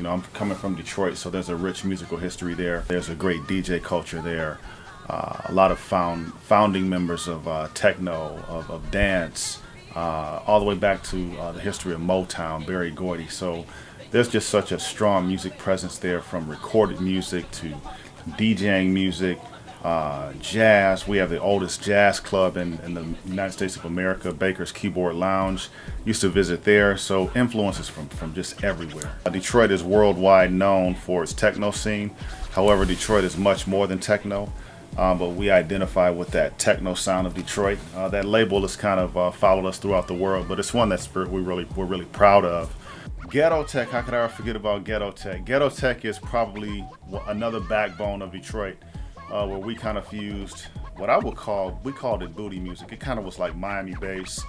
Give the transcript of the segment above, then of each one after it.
You know, I'm coming from Detroit, so there's a rich musical history there. There's a great DJ culture there. A lot of founding members of techno, of dance, all the way back to the history of Motown, Berry Gordy. So there's just such a strong music presence there, from recorded music to DJing music, jazz. We have the oldest jazz club in the United States of America, Baker's Keyboard Lounge. Used to visit there, so influences from just everywhere. Detroit is worldwide known for its techno scene. However, Detroit is much more than techno, but we identify with that techno sound of Detroit. That label has kind of followed us throughout the world, but it's one that's we're really proud of. Ghetto Tech, how could I ever forget about Ghetto Tech? Ghetto Tech is probably another backbone of Detroit, where we kind of fused what we called it booty music. It kind of was like Miami bass,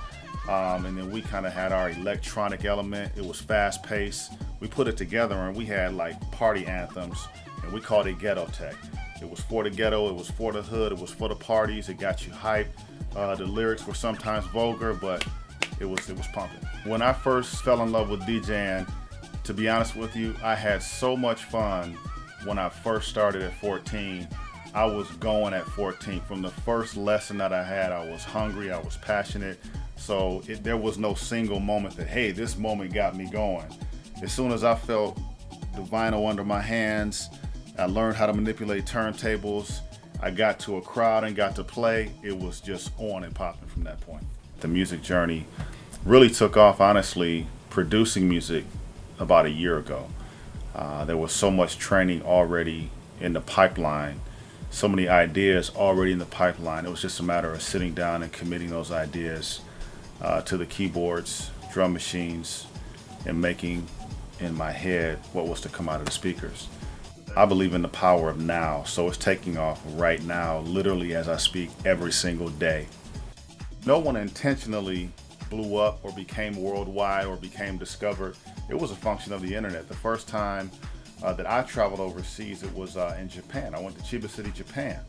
and then we kind of had our electronic element. It was fast paced. We put it together and we had like party anthems, and we called it Ghetto Tech. It was for the ghetto, it was for the hood, it was for the parties. It got you hyped. The lyrics were sometimes vulgar, but it was pumping. When I first fell in love with DJing, to be honest with you, I had so much fun when I first started at 14. I was going at 14. From the first lesson that I had, I was hungry, I was passionate. So there was no single moment that, hey, this moment got me going. As soon as I felt the vinyl under my hands, I learned how to manipulate turntables, I got to a crowd and got to play, it was just on and popping from that point. The music journey really took off, honestly, producing music about a year ago. There was so much training already in the pipeline, so many ideas already in the pipeline. It was just a matter of sitting down and committing those ideas to the keyboards, drum machines, and making in my head what was to come out of the speakers. I believe in the power of now, so it's taking off right now, literally as I speak, every single day. No one intentionally blew up or became worldwide or became discovered. It was a function of the internet. The first time that I traveled overseas, it was in Japan. I went to Chiba City, Japan.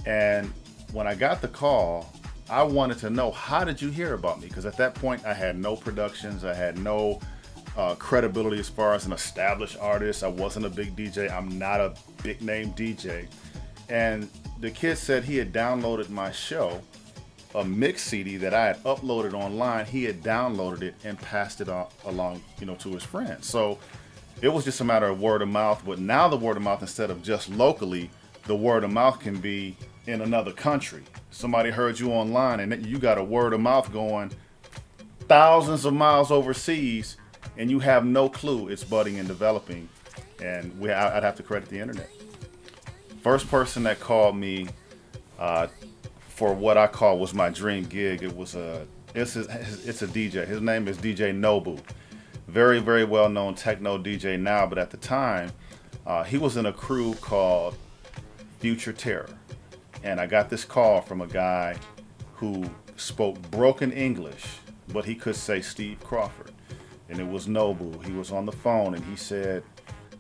And when I got the call, I wanted to know, how did you hear about me? Because at that point I had no productions, I had no credibility as far as an established artist. I wasn't a big DJ. I'm not a big name DJ. And the kid said he had downloaded my show, a mix CD that I had uploaded online. He had downloaded it and passed it along, to his friends. So it was just a matter of word of mouth. But now the word of mouth, instead of just locally, the word of mouth can be in another country. Somebody heard you online and you got a word of mouth going thousands of miles overseas, and you have no clue it's budding and developing. And I'd have to credit the internet. First person that called me for what I call was my dream gig. It's a DJ. His name is DJ Nobu. Very, very well known techno DJ now, but at the time, he was in a crew called Future Terror. And I got this call from a guy who spoke broken English, but he could say Steve Crawford. And it was Nobu. He was on the phone and he said,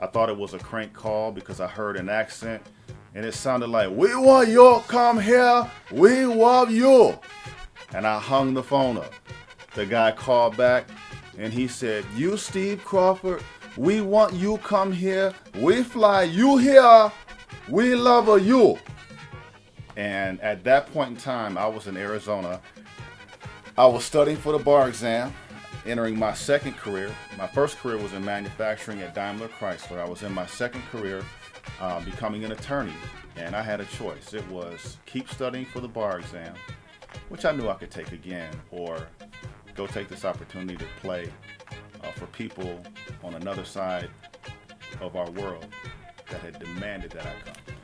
I thought it was a crank call because I heard an accent and it sounded like, "We want you, come here, we want you." And I hung the phone up. The guy called back and he said, "You Steve Crawford, we want you, come here, we fly you here, we love you." And at that point in time, I was in Arizona. I was studying for the bar exam, entering my second career. My first career was in manufacturing at Daimler Chrysler. I was in my second career becoming an attorney, and I had a choice. It was keep studying for the bar exam, which I knew I could take again, or go take this opportunity to play for people on another side of our world that had demanded that I come.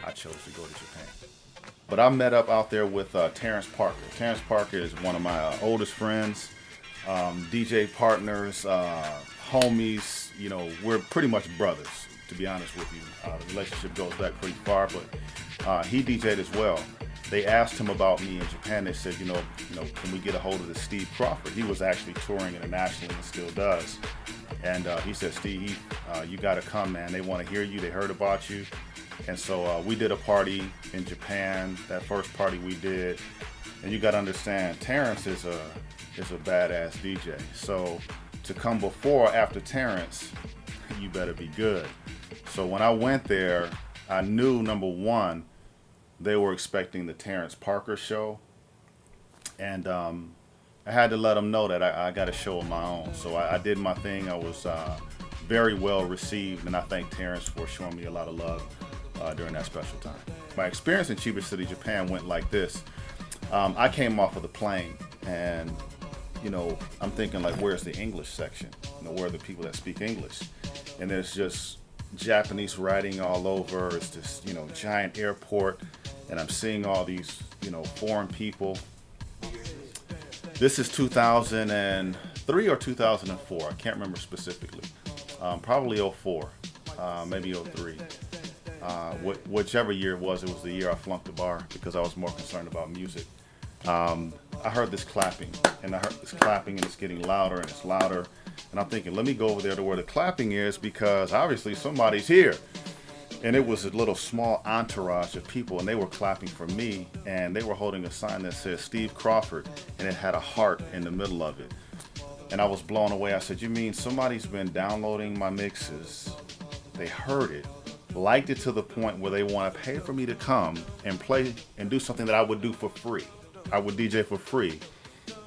I chose to go to Japan. But I met up out there with Terence Parker. Terence Parker is one of my oldest friends. DJ partners, homies, we're pretty much brothers, to be honest with you. The relationship goes back pretty far, but he DJ'd as well. They asked him about me in Japan. They said, can we get a hold of this Steve Crawford? He was actually touring internationally and still does. And he said, "Steve, you got to come, man. They want to hear you. They heard about you." And so we did a party in Japan. That first party we did, and you got to understand, Terence is a badass DJ. So to come before or after Terence, you better be good. So when I went there, I knew, number one, they were expecting the Terence Parker show. And I had to let them know that I got a show of my own. So I did my thing. I was very well received, and I thank Terence for showing me a lot of love during that special time. My experience in Chiba City, Japan went like this. I came off of the plane, and I'm thinking, like, where's the English section? Where are the people that speak English? And there's just Japanese writing all over. It's this giant airport, and I'm seeing all these foreign people. This is 2003 or 2004. I can't remember specifically. Probably 04, maybe 03. Whichever year it was the year I flunked the bar because I was more concerned about music. I heard this clapping, and it's getting louder and it's louder. And I'm thinking, let me go over there to where the clapping is because obviously somebody's here. And it was a little small entourage of people, and they were clapping for me, and they were holding a sign that said Steve Crawford, and it had a heart in the middle of it. And I was blown away. I said, you mean somebody's been downloading my mixes, they heard it, liked it to the point where they want to pay for me to come and play and do something that I would do for free. I would DJ for free,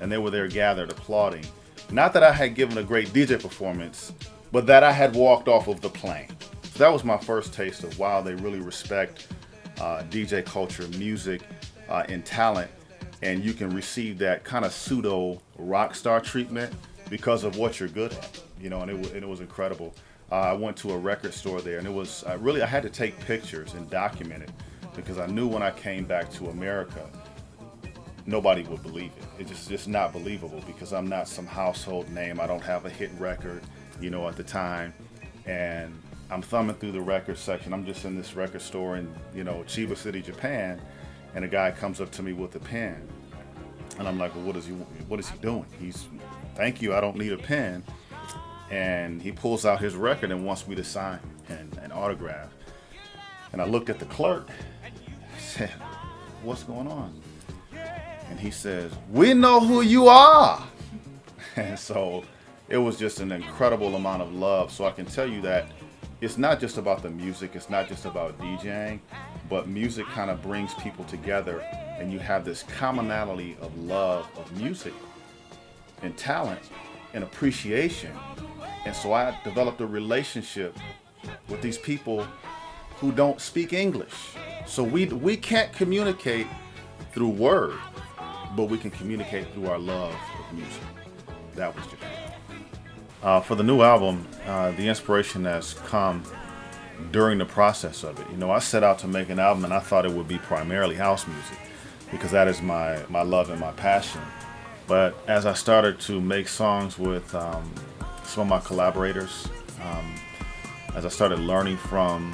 and they were there gathered applauding. Not that I had given a great DJ performance, but that I had walked off of the plane. So that was my first taste of, wow, they really respect DJ culture, music, and talent, and you can receive that kind of pseudo rock star treatment because of what you're good at, and it was incredible. I went to a record store there, and it was I had to take pictures and document it because I knew when I came back to America, nobody would believe it. It's just not believable because I'm not some household name. I don't have a hit record, at the time, and I'm thumbing through the record section. I'm just in this record store in, Chiba City, Japan, and a guy comes up to me with a pen. And I'm like, well, what is he doing? Thank you, I don't need a pen. And he pulls out his record and wants me to sign and autograph. And I looked at the clerk, I said, what's going on? And he says, we know who you are. And so it was just an incredible amount of love. So I can tell you that it's not just about the music, it's not just about DJing, but music kind of brings people together, and you have this commonality of love of music and talent and appreciation. And so I developed a relationship with these people who don't speak English. So we can't communicate through word, but we can communicate through our love of music. That was Japan. For the new album, the inspiration has come during the process of it. I set out to make an album, and I thought it would be primarily house music because that is my love and my passion. But as I started to make songs with some of my collaborators, as I started learning from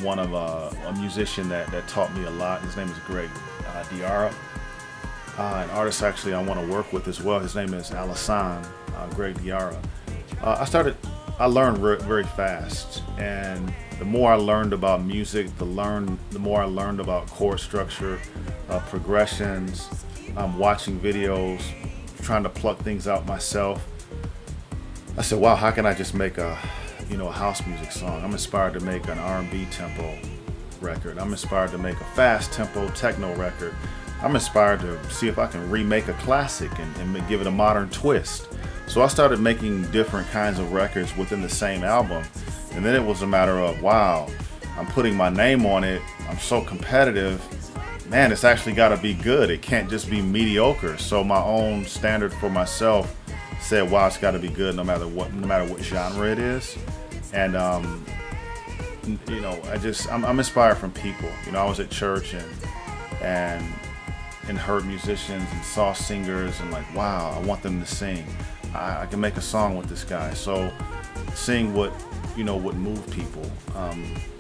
one of a musician that taught me a lot, his name is Greg Diarra. An artist actually I want to work with as well. His name is Alassane, Greg Diarra. I learned very fast, and the more I learned about music, the more I learned about chord structure, progressions, watching videos, trying to pluck things out myself. I said, wow, how can I just make a house music song? I'm inspired to make an R&B tempo record. I'm inspired to make a fast tempo techno record. I'm inspired to see if I can remake a classic and give it a modern twist. So I started making different kinds of records within the same album. And then it was a matter of, wow, I'm putting my name on it. I'm so competitive. Man, it's actually got to be good. It can't just be mediocre. So my own standard for myself said, wow, it's got to be good no matter what genre it is. And, I'm inspired from people. I was at church and heard musicians and saw singers and like, wow, I want them to sing. I can make a song with this guy. So seeing what moved people,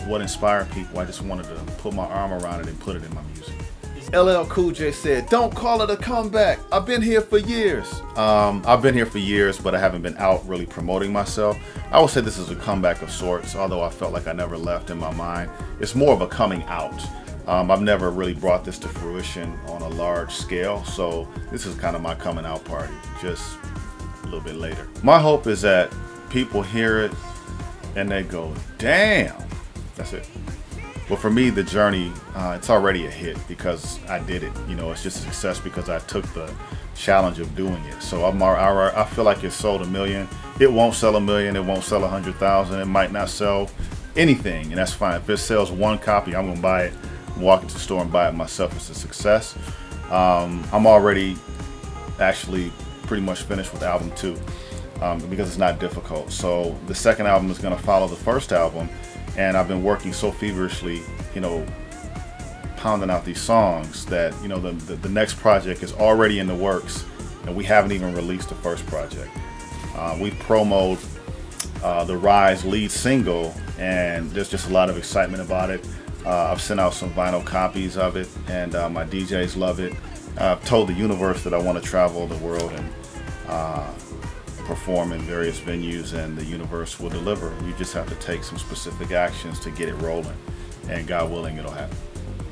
what inspired people, I just wanted to put my arm around it and put it in my music. LL Cool J said, don't call it a comeback. I've been here for years. I've been here for years, but I haven't been out really promoting myself. I would say this is a comeback of sorts, although I felt like I never left in my mind. It's more of a coming out. I've never really brought this to fruition on a large scale, so this is kind of my coming out party, just a little bit later. My hope is that people hear it and they go, damn, that's it. Well, for me, the journey, it's already a hit because I did it. You know, it's just a success because I took the challenge of doing it. So I feel like it sold 1 million. It won't sell 1 million. It won't sell 100,000. It might not sell anything, and that's fine. If it sells one copy, I'm gonna buy it, walk into the store and buy it myself. It's a success. I'm already actually pretty much finished with album 2 because it's not difficult. So the second album is gonna follow the first album, and I've been working so feverishly, you know, pounding out these songs that, you know, the next project is already in the works, and we haven't even released the first project. We promoted the Rise lead single, and there's just a lot of excitement about it. I've sent out some vinyl copies of it, and my DJs love it. I've told the universe that I want to travel the world and perform in various venues, and the universe will deliver. You just have to take some specific actions to get it rolling, and God willing, it'll happen.